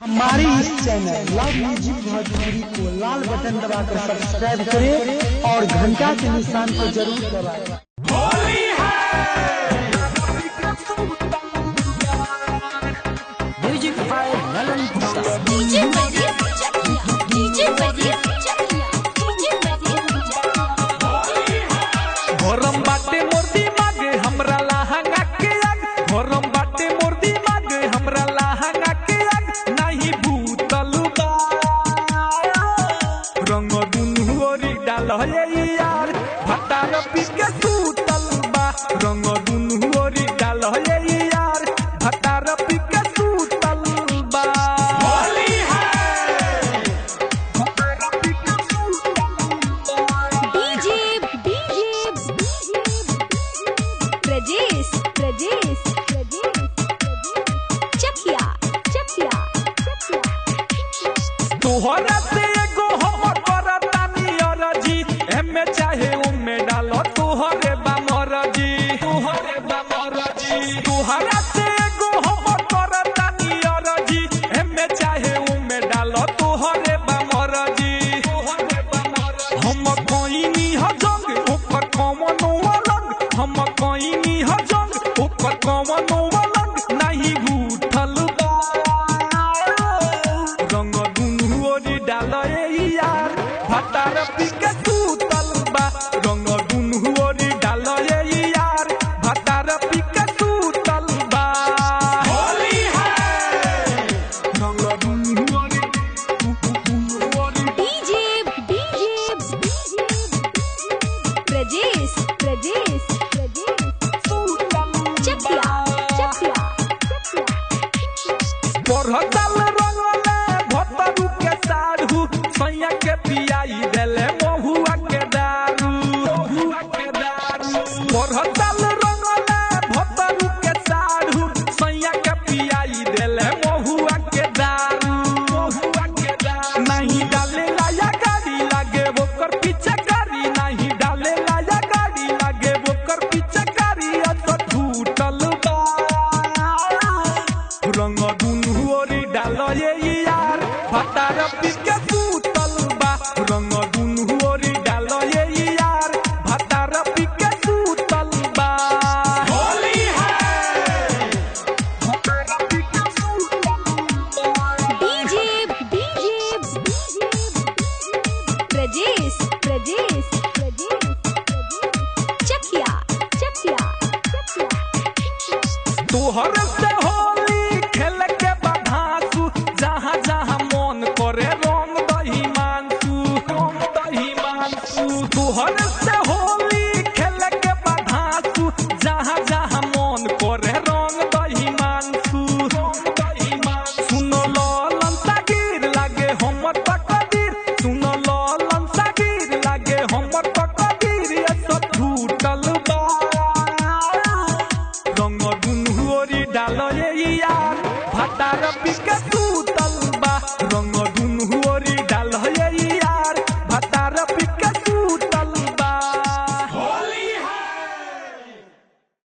हमारे इस channel love music Bhojpuri को लाल button दबाकर सब्सक्राइब करें और घंटा के निशान को जरूर दबाएं। होली है म्यूजिक बाय ललन डीजे बजीर डीजे बजीर घोरम बाटे मोरदी मागे हमरा लहंगा के आग घोरम बाटे मोरदी मागे हमरा लहंगा के आग नहीं भूतल बा रंग दुनु ओरी डाल हे यार भतार पी के सूतल बा रंग दुनु ओरी डाल हे यार भतार पी के सूतल बा होली है भतार पी के सूतल बा डीजे प्रजेश चकिया तोहरा से एगो हमर करतानी अरजी एमे चाहे ओमे डालो तोहरे बा मरजी तोहरा से एगो हमर करतानी अरजी एमे चाहे ओमे डालो तोहरे बा मरजी हम कोइनी ह जंग ओकर कमनो अलग हम कोइनी ह जंग ओकर कमनो अलग नहीं भूठल बा रंग दुनु ओरी डाल यार भतार पी के सूतल बा रंग दुनु ओरी डाल यार भतार पी के सूतल बा होली है रंग दुनु ओरी डीजे प्रजेश चकिया पढ़तल रंगले भतरू के साढ़ू सैया के पियाई देले महुआ के दारू पढ़तल रंगले भतरू के साढ़ू सैया के पियाई देले महुआ के दारू नहीं डाले लाया गाड़ी लागे ओकर पीछे गाड़ी नहीं डाले लाया गाड़ी लागे ओकर पीछे गाड़ी तो टूटल बा रंग दुनु ओरी डाल यार भतार पी के सूतल बा रंग दुनु ओरी डाल यार भतार पी के सूतल बा होली है भतार पी के सूतल बा डीजे प्रजेश चकिया तोहर से होली खेल के बधासु जहाँ जहाँ मन करे रंग दही मानसू तोहर से होली खेल के बधासु जहाँ जहाँ मन करे रंग दही मानसू सुनो ललन सागिर लागे हमर तकदीर सुनो ललन सागिर लागे हमर तकदीर ये सब टूटल बा रंग दुनु ओरी डाल यार भतार पी के सूत